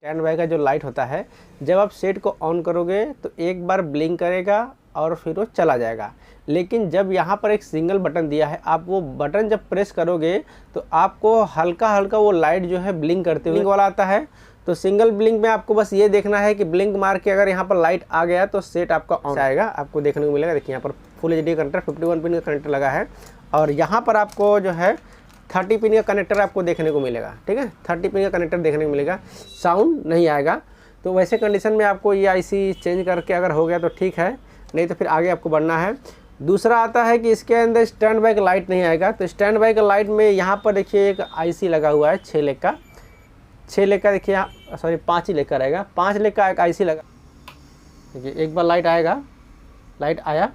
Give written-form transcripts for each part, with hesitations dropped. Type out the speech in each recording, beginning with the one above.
Stand by का जो light होता है, जब आप सेट को ऑन करोगे तो एक बार ब्लिंक करेगा और फिर वो चला जाएगा। लेकिन जब यहाँ पर एक सिंगल बटन दिया है, आप वो बटन जब प्रेस करोगे तो आपको हल्का हल्का वो लाइट जो है ब्लिंक करते हुए वाला आता है। तो सिंगल ब्लिंक में आपको बस ये देखना है कि ब्लिंक मार के अगर यहाँ पर लाइट आ गया तो सेट आपका ऑन आएगा, आपको देखने को मिलेगा। देखिए यहाँ पर फुल एचडी कनेक्टर 51 पिन का कनेक्टर लगा है और यहाँ पर आपको जो है 30 पिन का कनेक्टर आपको देखने को मिलेगा। ठीक है, 30 पिन का कनेक्टर देखने को मिलेगा, साउंड नहीं आएगा। तो वैसे कंडीशन में आपको ये आईसी चेंज करके अगर हो गया तो ठीक है, नहीं तो फिर आगे आपको बढ़ना है। दूसरा आता है कि इसके अंदर स्टैंड बाय का लाइट नहीं आएगा। तो स्टैंड बाय का लाइट में यहाँ पर देखिए एक आईसी लगा हुआ है 6 लेग का, 6 लेग का देखिए यहाँ, सॉरी 5 ही लेग का रहेगा, 5 लेग का एक आईसी लगा। देखिए एक बार लाइट आएगा, लाइट आया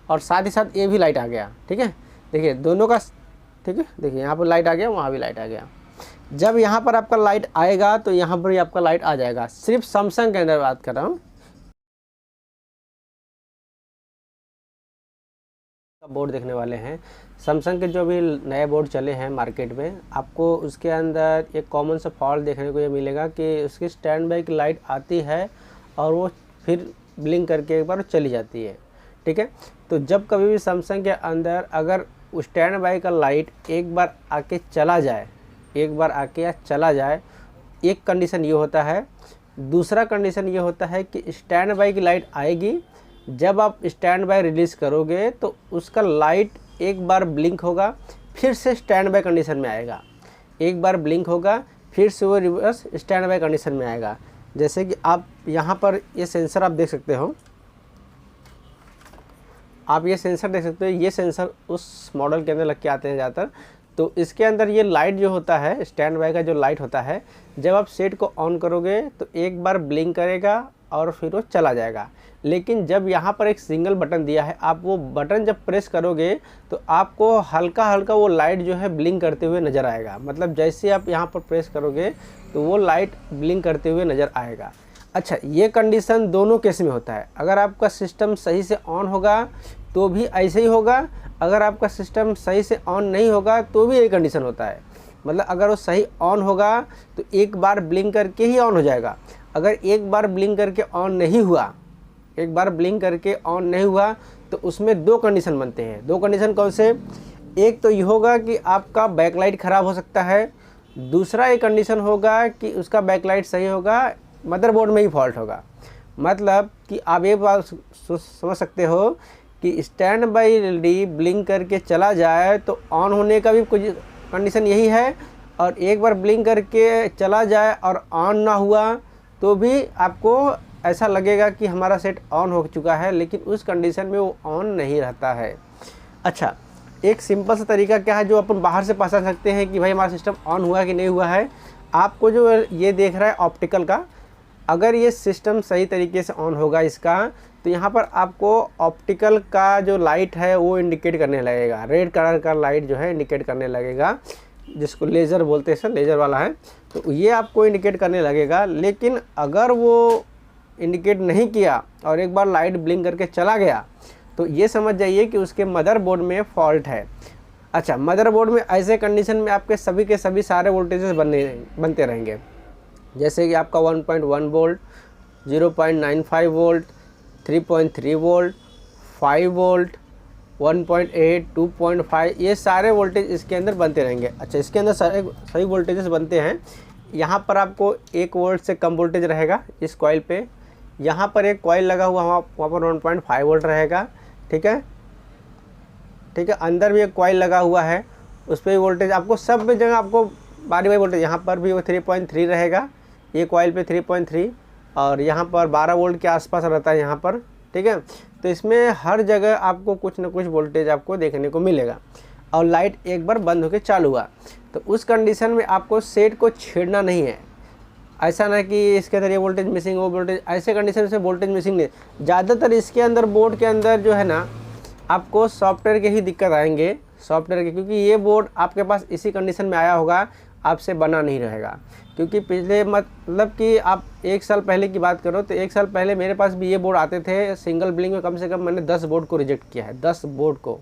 और साथ ही साथ ये भी लाइट आ गया। ठीक है, देखिए दोनों का, ठीक है, देखिए यहाँ पर लाइट आ गया, वहाँ भी लाइट आ गया। जब यहाँ पर आपका लाइट आएगा तो यहाँ पर भी आपका लाइट आ जाएगा। सिर्फ सैमसंग के अंदर बात कर रहा हूँ। बोर्ड देखने वाले हैं, सैमसंग के जो भी नए बोर्ड चले हैं मार्केट में, आपको उसके अंदर एक कॉमन सा फॉल्ट देखने को ये मिलेगा कि उसकी स्टैंड बाय की लाइट आती है और वो फिर ब्लिंक करके एक बार चली जाती है। ठीक है, तो जब कभी भी सैमसंग के अंदर अगर स्टैंड बाय का लाइट एक बार आके चला जाए, एक बार आके या चला जाए, एक कंडीशन ये होता है। दूसरा कंडीशन ये होता है कि स्टैंड बाय की लाइट आएगी, जब आप स्टैंड बाय रिलीज़ करोगे तो उसका लाइट एक बार ब्लिंक होगा, फिर से स्टैंड बाय कंडीशन में आएगा, एक बार ब्लिंक होगा, फिर से वो रिवर्स स्टैंड बाय कंडीशन में आएगा। जैसे कि आप यहाँ पर ये सेंसर आप देख सकते हो, आप ये सेंसर देख सकते हो, ये सेंसर उस मॉडल के अंदर लग के आते हैं ज़्यादातर। तो इसके अंदर ये लाइट जो होता है, स्टैंड बाय का जो लाइट होता है, जब आप सेट को ऑन करोगे तो एक बार ब्लिंक करेगा और फिर वो चला जाएगा। लेकिन जब यहाँ पर एक सिंगल बटन दिया है, आप वो बटन जब प्रेस करोगे तो आपको हल्का हल्का वो लाइट जो है ब्लिंक करते हुए नज़र आएगा। मतलब जैसे आप यहाँ पर प्रेस करोगे तो वो लाइट ब्लिंक करते हुए नज़र आएगा। अच्छा, ये कंडीशन दोनों केस में होता है। अगर आपका सिस्टम सही से ऑन होगा तो भी ऐसे ही होगा, अगर आपका सिस्टम सही से ऑन नहीं होगा तो भी यही कंडीशन होता है। मतलब अगर वो सही ऑन होगा तो एक बार ब्लिंक करके ही ऑन हो जाएगा। अगर एक बार ब्लिंक करके ऑन नहीं हुआ, एक बार ब्लिंक करके ऑन नहीं हुआ तो उसमें दो कंडीशन बनते हैं। दो कंडीशन कौन से? एक तो ये होगा कि आपका बैकलाइट ख़राब हो सकता है, दूसरा एक कंडीशन होगा कि उसका बैकलाइट सही होगा, मदरबोर्ड में ही फॉल्ट होगा। मतलब कि आप ये बात समझ सकते हो कि स्टैंड बाय एलईडी ब्लिंक करके चला जाए तो ऑन होने का भी कुछ कंडीशन यही है, और एक बार ब्लिंक करके चला जाए और ऑन ना हुआ तो भी आपको ऐसा लगेगा कि हमारा सेट ऑन हो चुका है, लेकिन उस कंडीशन में वो ऑन नहीं रहता है। अच्छा, एक सिंपल सा तरीका क्या है जो अपन बाहर से पहचान सकते हैं कि भाई हमारा सिस्टम ऑन हुआ कि नहीं हुआ है? आपको जो ये देख रहा है ऑप्टिकल का, अगर ये सिस्टम सही तरीके से ऑन होगा इसका, तो यहाँ पर आपको ऑप्टिकल का जो लाइट है वो इंडिकेट करने लगेगा, रेड कलर का लाइट जो है इंडिकेट करने लगेगा, जिसको लेज़र बोलते हैं सर, लेज़र वाला है, तो ये आपको इंडिकेट करने लगेगा। लेकिन अगर वो इंडिकेट नहीं किया और एक बार लाइट ब्लिंक करके चला गया तो ये समझ जाइए कि उसके मदरबोर्ड में फॉल्ट है। अच्छा, मदरबोर्ड में ऐसे कंडीशन में आपके सभी के सभी सारे वोल्टेजेस बनते रहेंगे, जैसे कि आपका 1.1 वोल्ट, 0.95 वोल्ट, 3.3 वोल्ट, 5 वोल्ट, 1.8, 2.5, ये सारे वोल्टेज इसके अंदर बनते रहेंगे। अच्छा, इसके अंदर सारे सही वोल्टेजेस बनते हैं। यहाँ पर आपको 1 वोल्ट से कम वोल्टेज रहेगा इस कॉइल पे, यहाँ पर एक कॉइल लगा हुआ वहाँ पर 1.5 वोल्ट रहेगा। ठीक है, ठीक है, अंदर भी एक कॉइल लगा हुआ है, उस पर भी वोल्टेज आपको सब जगह आपको बारी बारी वोल्टेज, यहाँ पर भी वो 3.3 रहेगा, ये कॉइल पे 3.3, और यहाँ पर 12 वोल्ट के आसपास रहता है यहाँ पर। ठीक है, तो इसमें हर जगह आपको कुछ न कुछ वोल्टेज आपको देखने को मिलेगा। और लाइट एक बार बंद होकर चालू हुआ तो उस कंडीशन में आपको सेट को छेड़ना नहीं है। ऐसा ना कि इसके अंदर ये वोल्टेज मिसिंग, वो वोल्टेज, ऐसे कंडीशन से वोल्टेज मिसिंग नहीं। ज़्यादातर इसके अंदर बोर्ड के अंदर जो है ना, आपको सॉफ्टवेयर के ही दिक्कत आएंगे, सॉफ्टवेयर के, क्योंकि ये बोर्ड आपके पास इसी कंडीशन में आया होगा, आपसे बना नहीं रहेगा। क्योंकि पिछले मतलब कि आप 1 साल पहले की बात करो तो 1 साल पहले मेरे पास भी ये बोर्ड आते थे सिंगल ब्लिंक में, कम से कम मैंने 10 बोर्ड को रिजेक्ट किया है, 10 बोर्ड को,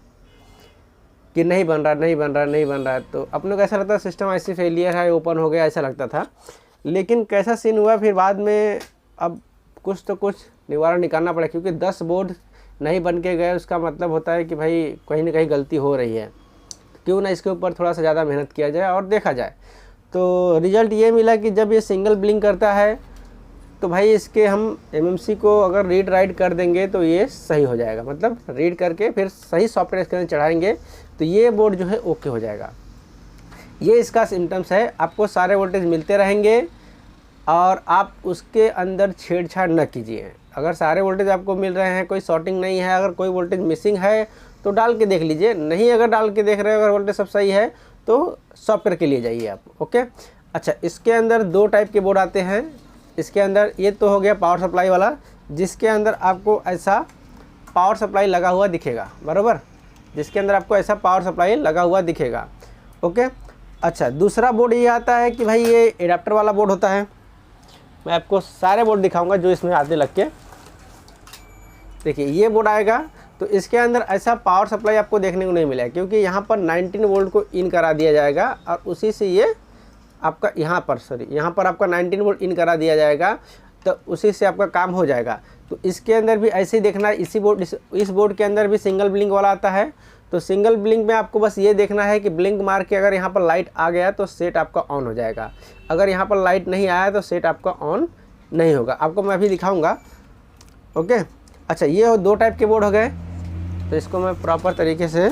कि नहीं बन रहा, नहीं बन रहा, नहीं बन रहा है। तो अपने को ऐसा लगता है सिस्टम ऐसे फेलियर है, ओपन हो गया, ऐसा लगता था। लेकिन कैसा सीन हुआ फिर बाद में, अब कुछ तो कुछ निवारण निकालना पड़ा, क्योंकि 10 बोर्ड नहीं बन के गए उसका मतलब होता है कि भाई कहीं ना कहीं गलती हो रही है, क्यों ना इसके ऊपर थोड़ा सा ज़्यादा मेहनत किया जाए और देखा जाए। तो रिज़ल्ट ये मिला कि जब ये सिंगल ब्लिंक करता है तो भाई इसके हम एमएमसी को अगर रीड राइट कर देंगे तो ये सही हो जाएगा, मतलब रीड करके फिर सही सॉफ्टवेयर इसके अंदर चढ़ाएंगे तो ये बोर्ड जो है ओके हो जाएगा। ये इसका सिम्टम्स है। आपको सारे वोल्टेज मिलते रहेंगे और आप उसके अंदर छेड़छाड़ न कीजिए। अगर सारे वोल्टेज आपको मिल रहे हैं, कोई शॉर्टिंग नहीं है, अगर कोई वोल्टेज मिसिंग है तो डाल के देख लीजिए, नहीं अगर डाल के देख रहे हो अगर वोल्टेज सब सही है तो सॉफ्टवेयर के लिए जाइए आप। ओके, अच्छा, इसके अंदर 2 टाइप के बोर्ड आते हैं। इसके अंदर ये तो हो गया पावर सप्लाई वाला, जिसके अंदर आपको ऐसा पावर सप्लाई लगा हुआ दिखेगा, बराबर, जिसके अंदर आपको ऐसा पावर सप्लाई लगा हुआ दिखेगा। ओके, अच्छा, दूसरा बोर्ड ये आता है कि भाई ये एडाप्टर वाला बोर्ड होता है। मैं आपको सारे बोर्ड दिखाऊंगा जो इसमें आते लग के। देखिए ये बोर्ड आएगा तो इसके अंदर ऐसा पावर सप्लाई आपको देखने को नहीं मिलेगा, क्योंकि यहाँ पर 19 वोल्ट को इन करा दिया जाएगा और उसी से ये आपका यहाँ पर आपका 19 वोल्ट इन करा दिया जाएगा, तो उसी से आपका काम हो जाएगा। तो इसके अंदर भी ऐसे ही देखना है। इस बोर्ड के अंदर भी सिंगल ब्लिंक वाला आता है। तो सिंगल ब्लिंक में आपको बस ये देखना है कि ब्लिंक मार के अगर यहाँ पर लाइट आ गया तो सेट आपका ऑन हो जाएगा, अगर यहाँ पर लाइट नहीं आया तो सेट आपका ऑन नहीं होगा। आपको मैं अभी दिखाऊंगा। ओके, अच्छा, ये 2 टाइप के बोर्ड हो गए, तो इसको मैं प्रॉपर तरीके से,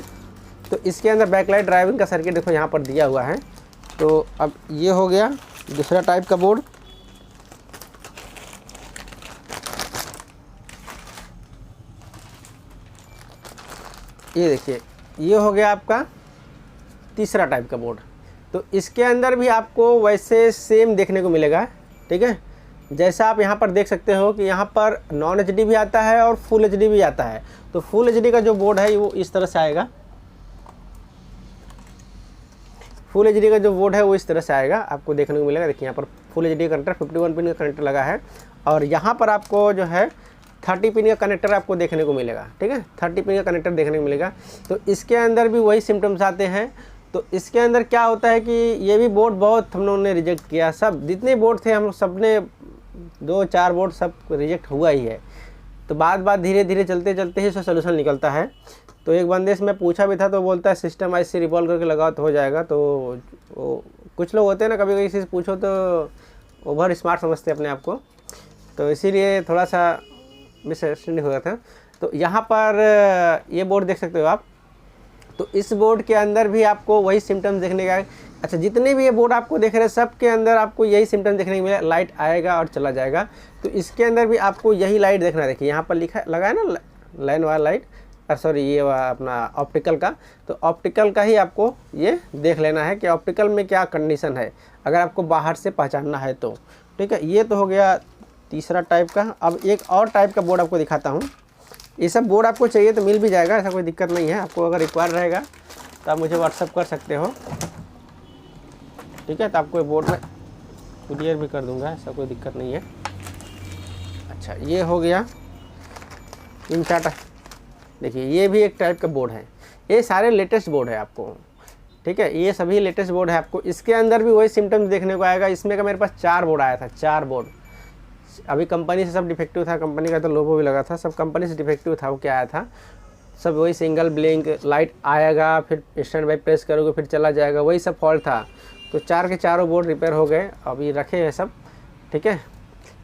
तो इसके अंदर बैकलाइट ड्राइविंग का सर्किट देखो यहाँ पर दिया हुआ है। तो अब ये हो गया दूसरा टाइप का बोर्ड। ये देखिए ये हो गया आपका तीसरा टाइप का बोर्ड। तो इसके अंदर भी आपको वैसे सेम देखने को मिलेगा, ठीक है। जैसा आप यहाँ पर देख सकते हो कि यहाँ पर नॉन एचडी भी आता है और फुल एचडी भी आता है। तो फुल एचडी का जो बोर्ड है वो इस तरह से आएगा, फुल एचडी का जो बोर्ड है वो इस तरह से आएगा, आपको देखने को मिलेगा। देखिए यहाँ पर फुल एचडी कनेक्टर 51 पिन का कनेक्टर लगा है और यहाँ पर आपको जो है 30 पिन का कनेक्टर आपको देखने को मिलेगा, ठीक है, 30 पिन का कनेक्टर देखने को मिलेगा। तो इसके अंदर भी वही सिम्टम्स आते हैं। तो इसके अंदर क्या होता है कि ये भी बोर्ड बहुत हम लोगों ने रिजेक्ट किया, सब जितने बोर्ड थे हम सब ने 2-4 बोर्ड सब रिजेक्ट हुआ ही है। तो बात धीरे धीरे चलते चलते ही इसका सोल्यूशन निकलता है। तो एक बंदे से मैं पूछा भी था तो बोलता है सिस्टम ऐसे रिवॉल्व करके लगाओ तो हो जाएगा। तो वो कुछ लोग होते हैं ना, कभी कभी से पूछो तो ओवर स्मार्ट समझते हैं अपने आप को, तो इसीलिए थोड़ा सा मिसअंडरस्टैंडिंग हो गया था। तो यहाँ पर ये बोर्ड देख सकते हो आप। तो इस बोर्ड के अंदर भी आपको वही सिम्टम्स देखने का। अच्छा, जितने भी ये बोर्ड आपको देख रहे हैं सब के अंदर आपको यही सिम्टम देखने को मिलेगा, लाइट आएगा और चला जाएगा। तो इसके अंदर भी आपको यही लाइट देखना। देखिए यहाँ पर लिखा लगा है ना लाइन वाला लाइट, सॉरी ये अपना ऑप्टिकल का। तो ऑप्टिकल का ही आपको ये देख लेना है कि ऑप्टिकल में क्या कंडीशन है, अगर आपको बाहर से पहचानना है तो, ठीक है। ये तो हो गया तीसरा टाइप का। अब एक और टाइप का बोर्ड आपको दिखाता हूँ। ये सब बोर्ड आपको चाहिए तो मिल भी जाएगा, ऐसा कोई दिक्कत नहीं है। आपको अगर रिक्वायर रहेगा तो आप मुझे व्हाट्सअप कर सकते हो, ठीक है। तो आपको बोर्ड में कुरियर भी कर दूंगा, ऐसा कोई दिक्कत नहीं है। अच्छा, ये हो गया इन 4। देखिए ये भी एक टाइप का बोर्ड है। ये सारे लेटेस्ट बोर्ड है आपको, ठीक है, ये सभी लेटेस्ट बोर्ड है आपको। इसके अंदर भी वही सिम्टम्स देखने को आएगा। इसमें का मेरे पास 4 बोर्ड आया था, 4 बोर्ड। अभी कंपनी से सब डिफेक्टिव था, कंपनी का तो लोगो भी लगा था, सब कंपनी से डिफेक्टिव था। वो क्या आया था, सब वही सिंगल ब्लिंक, लाइट आएगा फिर स्टैंड बाई प्रेस करोगे फिर चला जाएगा, वही सब फॉल्ट था। तो 4 के चारों बोर्ड रिपेयर हो गए, अभी रखे हैं सब, ठीक है।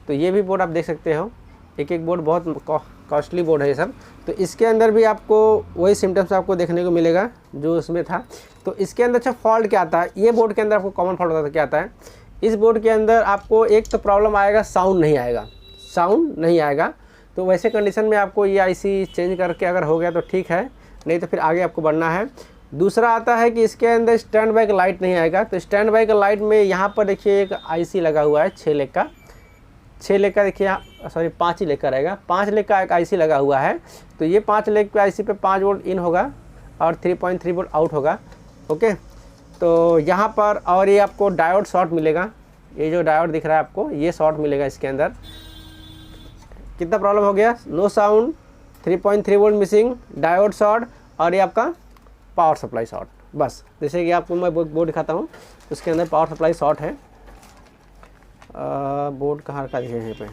तो ये भी बोर्ड आप देख सकते हो, एक एक बोर्ड बहुत कॉस्टली बोर्ड है ये सब। तो इसके अंदर भी आपको वही सिम्टम्स आपको देखने को मिलेगा जो उसमें था। तो इसके अंदर अच्छा फॉल्ट क्या आता है, ये बोर्ड के अंदर आपको कॉमन फॉल्ट होता है, क्या आता है इस बोर्ड के अंदर आपको एक तो प्रॉब्लम आएगा, साउंड नहीं आएगा। तो वैसे कंडीशन में आपको ये आईसी चेंज करके अगर हो गया तो ठीक है, नहीं तो फिर आगे आपको बढ़ना है। दूसरा आता है कि इसके अंदर स्टैंड बाई का लाइट नहीं आएगा। तो स्टैंड बाई का लाइट में यहाँ पर देखिए एक आईसी लगा हुआ है 6 लेग का, 6 लेग का, देखिए सॉरी 5 ही लेग का रहेगा, 5 लेग का एक आईसी लगा हुआ है। तो ये 5 लेग पे आईसी पे 5 वोल्ट इन होगा और 3.3 वोल्ट आउट होगा, ओके। तो यहाँ पर और ये आपको डायोड शॉर्ट मिलेगा, ये जो डायोड दिख रहा है आपको ये शॉर्ट मिलेगा इसके अंदर। कितना प्रॉब्लम हो गया, no sound, 3.3 volt missing, diode short और ये आपका पावर सप्लाई शॉर्ट। बस जैसे कि आपको मैं बोर्ड दिखाता हूँ, उसके अंदर पावर सप्लाई शॉर्ट है, बोर्ड कहाँ रखा देखिए यहीं पे।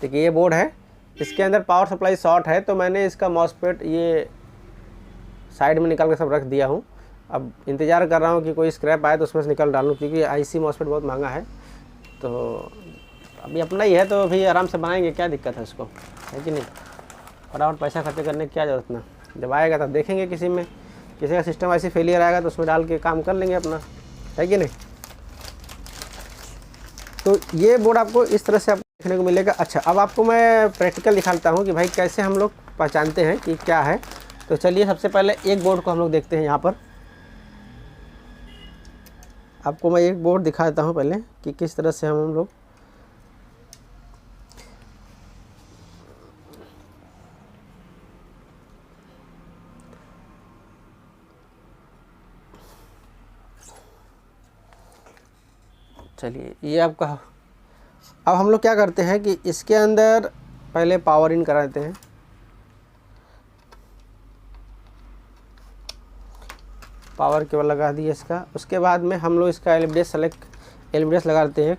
देखिए ये बोर्ड है, इसके अंदर पावर सप्लाई शॉर्ट है, तो मैंने इसका मॉसफेट ये साइड में निकाल के सब रख दिया हूँ। अब इंतज़ार कर रहा हूँ कि कोई स्क्रैप आए तो उसमें से निकल डालूँ, क्योंकि आईसी मॉसफेट बहुत महंगा है। तो अभी अपना ही है तो अभी आराम से बनाएंगे, क्या दिक्कत है उसको, है कि नहीं। फटाफट पैसा खर्च करने की क्या ज़रूरत ना, जब आएगा तब देखेंगे, किसी का सिस्टम ऐसे फेलियर आएगा तो उसमें डाल के काम कर लेंगे अपना, है कि नहीं। तो ये बोर्ड आपको इस तरह से आपको देखने को मिलेगा। अच्छा, अब आपको मैं प्रैक्टिकल दिखाता हूँ कि भाई कैसे हम लोग पहचानते हैं कि क्या है। तो चलिए सबसे पहले एक बोर्ड को हम लोग देखते हैं। यहाँ पर आपको मैं एक बोर्ड दिखा देता हूँ पहले कि किस तरह से हम लोग चलिए ये आपका। अब हम लोग क्या करते हैं कि इसके अंदर पहले पावर इन करा देते हैं। पावर केबल लगा दिए इसका। उसके बाद में हम लोग इसका एलईडी लगा देते हैं।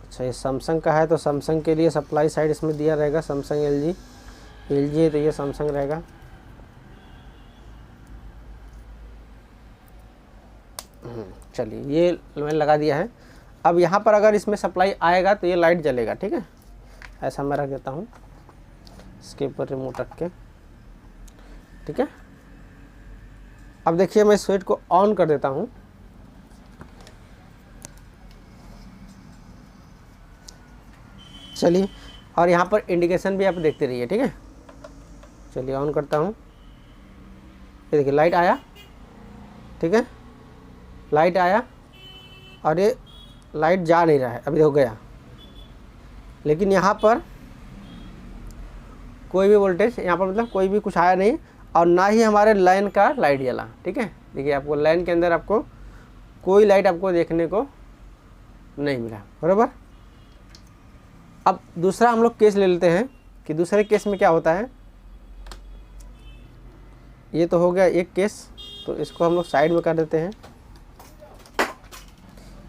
अच्छा, ये सैमसंग का है तो सैमसंग के लिए सप्लाई साइड इसमें दिया रहेगा। सैमसंग एलजी है तो ये सैमसंग रहेगा। चलिए ये मैंने लगा दिया है। अब यहाँ पर अगर इसमें सप्लाई आएगा तो ये लाइट जलेगा, ठीक है। ऐसा मैं रख देता हूँ इसके ऊपर रिमोट रख के, ठीक है। अब देखिए मैं स्विच को ऑन कर देता हूँ। चलिए, और यहाँ पर इंडिकेशन भी आप देखते रहिए, ठीक है। चलिए ऑन करता हूँ। ये देखिए लाइट आया, ठीक है, लाइट आया और ये लाइट जा नहीं रहा है, अभी हो गया। लेकिन यहाँ पर कोई भी वोल्टेज, यहाँ पर मतलब कोई भी कुछ आया नहीं, और ना ही हमारे लाइन का लाइट जला, ठीक है। देखिए आपको लाइन के अंदर आपको कोई लाइट आपको देखने को नहीं मिला, बराबर। अब दूसरा हम लोग केस ले लेते हैं कि दूसरे केस में क्या होता है। ये तो हो गया एक केस, तो इसको हम लोग साइड में कर देते हैं।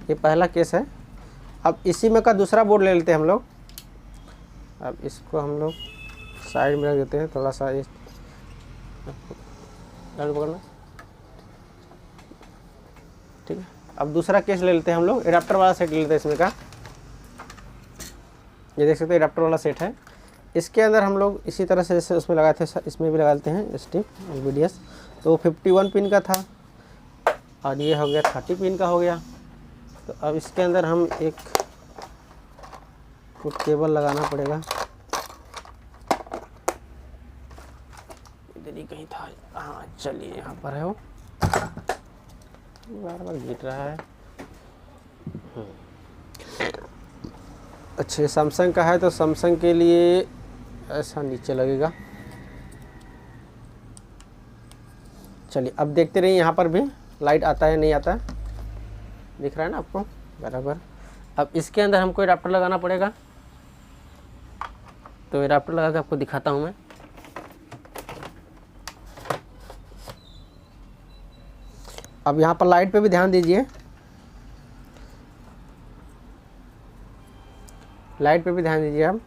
ये पहला केस है। अब इसी में का दूसरा बोर्ड ले लेते हैं हम लोग। अब इसको हम लोग साइड में रख देते हैं, थोड़ा सा ये पकड़ना, ठीक है। अब दूसरा केस ले लेते हैं हम लोग, एडाप्टर वाला सेट ले लेते हैं इसमें का। ये देख सकते हैं एडाप्टर वाला सेट है। इसके अंदर हम लोग इसी तरह से जैसे उसमें लगाए थे इसमें भी लगा लेते हैं स्टिक LVDS। तो 51 पिन का था और ये हो गया 30 पिन का हो गया। तो अब इसके अंदर हम एक केबल लगाना पड़ेगा। इधर ही कहीं था, हाँ चलिए यहाँ पर है वो, बार बार गिर रहा है। अच्छा, सैमसंग का है तो सैमसंग के लिए ऐसा नीचे लगेगा। चलिए अब देखते रहिए यहाँ पर भी लाइट आता है नहीं आता है, दिख रहा है ना आपको, बराबर। अब इसके अंदर हमको एडाप्टर लगाना पड़ेगा, तो एडाप्टर लगा के आपको दिखाता हूँ मैं। अब यहाँ पर लाइट पे भी ध्यान दीजिए, लाइट पे भी ध्यान दीजिए आप।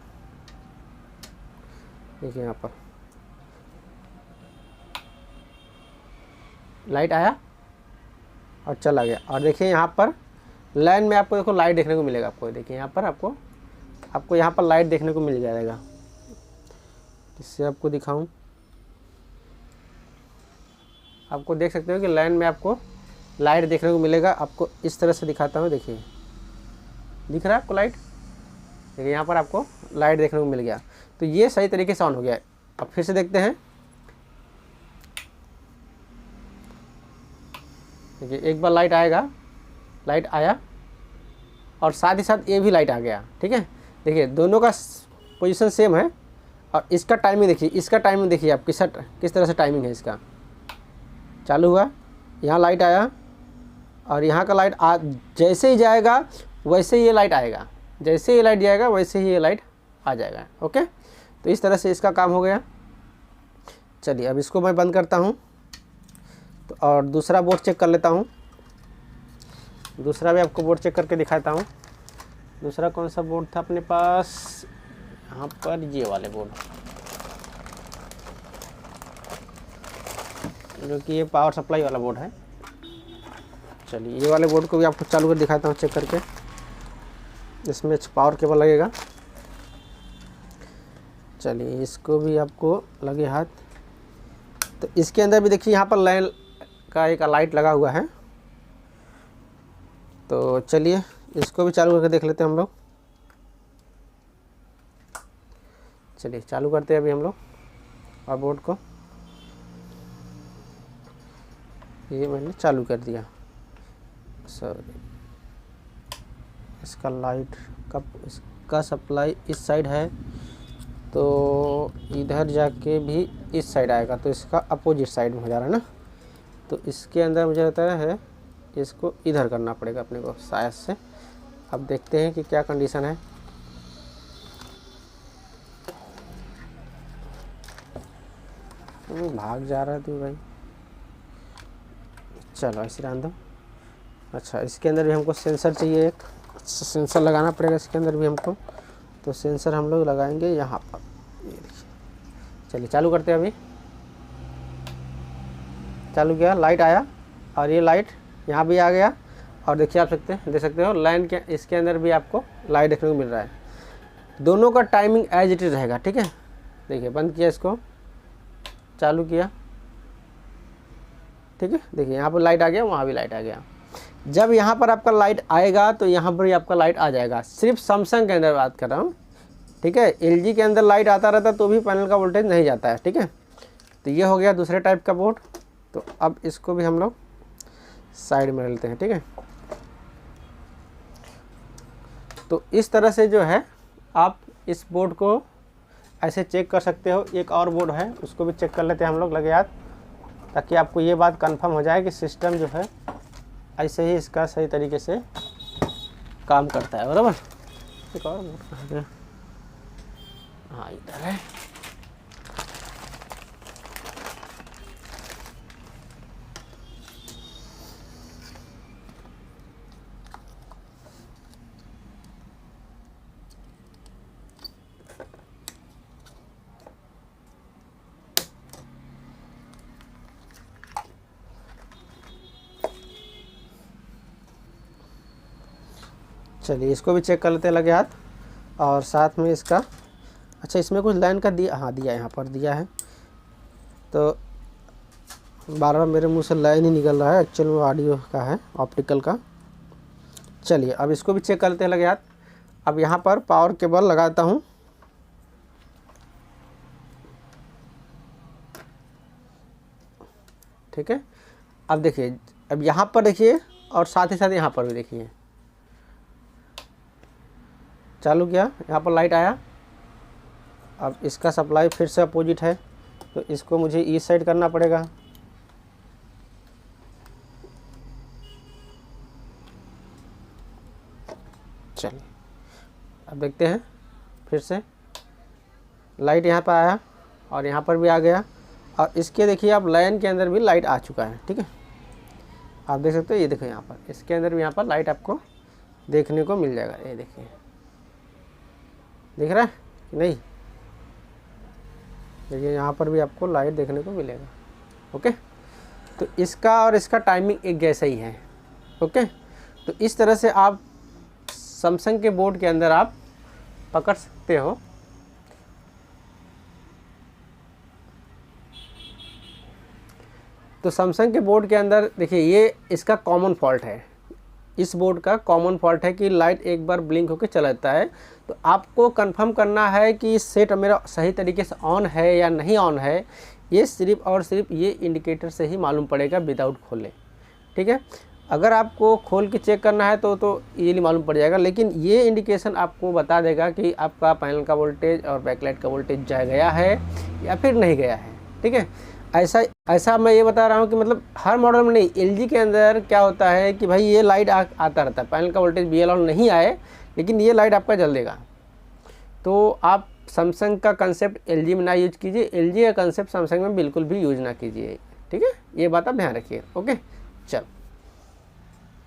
देखिए यहाँ पर लाइट आया और चला गया। और देखिए यहाँ पर लाइन में आपको देखो लाइट देखने को मिलेगा। आपको देखिए यहाँ पर आपको यहाँ पर लाइट देखने को मिल जाएगा। इससे आपको दिखाऊं, आपको देख सकते हो कि लाइन में आपको लाइट देखने को मिलेगा। आपको इस तरह से दिखाता हूँ, देखिए दिख रहा है आपको लाइट। देखिए यहाँ पर आपको लाइट देखने को मिल गया। तो ये सही तरीके से ऑन हो गया है। अब फिर से देखते हैं, देखिए एक बार लाइट आएगा, लाइट आया और साथ ही साथ ये भी लाइट आ गया, ठीक है। देखिए दोनों का पोजीशन सेम है और इसका टाइमिंग देखिए, इसका टाइमिंग देखिए आप किस तरह से टाइमिंग है इसका। चालू हुआ, यहाँ लाइट आया और यहाँ का लाइट जैसे ही जाएगा वैसे ही ये लाइट आएगा, जैसे ये लाइट जाएगा वैसे ही ये लाइट आ जाएगा। ओके, तो इस तरह से इसका काम हो गया। चलिए अब इसको मैं बंद करता हूँ तो और दूसरा बोर्ड चेक कर लेता हूँ। दूसरा भी आपको बोर्ड चेक करके दिखाता हूँ। दूसरा कौन सा बोर्ड था अपने पास, यहाँ पर ये वाले बोर्ड, जो कि ये पावर सप्लाई वाला बोर्ड है। चलिए ये वाले बोर्ड को भी आपको चालू कर दिखाता हूँ चेक करके। इसमें पावर केबल लगेगा। चलिए इसको भी आपको लगे हाथ। तो इसके अंदर भी देखिए यहाँ पर लाइन का एक लाइट लगा हुआ है। तो चलिए इसको भी चालू करके देख लेते हैं हम लोग। चलिए चालू करते हैं अभी हम लोग और बोर्ड को। ये मैंने चालू कर दिया। सॉरी, इसका लाइट का इसका सप्लाई इस साइड है तो इधर जाके भी इस साइड आएगा, तो इसका अपोजिट साइड में हो जा रहा है ना। तो इसके अंदर मुझे लगता है इसको इधर करना पड़ेगा अपने को शायद से। अब देखते हैं कि क्या कंडीशन है। भाग जा रहा है तू भाई। चलो ऐसे रहने दो। अच्छा, इसके अंदर भी हमको सेंसर चाहिए, एक सेंसर लगाना पड़ेगा इसके अंदर भी हमको। तो सेंसर हम लोग लगाएंगे यहाँ पर, ये देखिए। चलिए चालू करते हैं अभी। चालू किया, लाइट आया और ये लाइट यहाँ भी आ गया। और देखिए आप देख सकते हो लाइन के इसके अंदर भी आपको लाइट देखने को मिल रहा है। दोनों का टाइमिंग एज इट इज रहेगा, ठीक है। देखिए बंद किया, इसको चालू किया, ठीक है। देखिए यहाँ पर लाइट आ गया, वहाँ भी लाइट आ गया। जब यहाँ पर आपका लाइट आएगा तो यहाँ पर भी आपका लाइट आ जाएगा। सिर्फ सैमसंग के अंदर बात कर रहा हूँ, ठीक है। एलजी के अंदर लाइट आता रहता तो भी पैनल का वोल्टेज नहीं जाता है, ठीक है। तो ये हो गया दूसरे टाइप का बोर्ड। तो अब इसको भी हम लोग साइड में लेते हैं, ठीक है। तो इस तरह से जो है आप इस बोर्ड को ऐसे चेक कर सकते हो। एक और बोर्ड है, उसको भी चेक कर लेते हैं हम लोग लगे हाथ, ताकि आपको ये बात कंफर्म हो जाए कि सिस्टम जो है ऐसे ही इसका सही तरीके से काम करता है, बराबर। एक और बोर्ड कहाँ गया, हाँ इधर है। चलिए इसको भी चेक कर लेते हैं लगे हाथ। और साथ में इसका, अच्छा इसमें कुछ लाइन का दिया, हाँ दिया, यहाँ पर दिया है। तो बार बार मेरे मुंह से लाइन ही निकल रहा है, एक्चुअल में ऑडियो का है, ऑप्टिकल का। चलिए अब इसको भी चेक कर लेते हैं लगे हाथ। अब यहाँ पर पावर केबल लगाता हूँ। ठीक है, अब देखिए, अब यहाँ पर देखिए और साथ ही साथ यहाँ पर भी देखिए। चालू किया, यहाँ पर लाइट आया। अब इसका सप्लाई फिर से अपोजिट है, तो इसको मुझे इस साइड करना पड़ेगा। चलिए अब देखते हैं, फिर से लाइट यहाँ पर आया और यहाँ पर भी आ गया। और इसके देखिए आप लाइन के अंदर भी लाइट आ चुका है, ठीक है। आप देख सकते हो, ये देखो यहाँ पर इसके अंदर भी यहाँ पर लाइट आपको देखने को मिल जाएगा। ये देखिए, दिख रहा है कि नहीं? देखिए यहाँ पर भी आपको लाइट देखने को मिलेगा। ओके, तो इसका और इसका टाइमिंग एक जैसा ही है। ओके, तो इस तरह से आप सैमसंग के बोर्ड के अंदर आप पकड़ सकते हो। तो सैमसंग के बोर्ड के अंदर देखिए, ये इसका कॉमन फॉल्ट है। इस बोर्ड का कॉमन फॉल्ट है कि लाइट एक बार ब्लिंक होकर चला जाता है। तो आपको कंफर्म करना है कि सेट मेरा सही तरीके से ऑन है या नहीं ऑन है। ये सिर्फ और सिर्फ ये इंडिकेटर से ही मालूम पड़ेगा विदाउट खोले, ठीक है। अगर आपको खोल के चेक करना है तो ये मालूम पड़ जाएगा, लेकिन ये इंडिकेशन आपको बता देगा कि आपका पैनल का वोल्टेज और बैकलाइट का वोल्टेज जा गया है या फिर नहीं गया है। ठीक है, ऐसा मैं ये बता रहा हूँ कि मतलब हर मॉडल में नहीं, एलजी के अंदर क्या होता है कि भाई ये लाइट आता रहता है, पैनल का वोल्टेज BL ऑन नहीं आए लेकिन ये लाइट आपका जल देगा। तो आप सैमसंग का कंसेप्ट एलजी में ना यूज कीजिए, एलजी का कंसेप्ट सैमसंग में बिल्कुल भी यूज ना कीजिए। ठीक है, ये बात आप ध्यान रखिए। ओके, चल।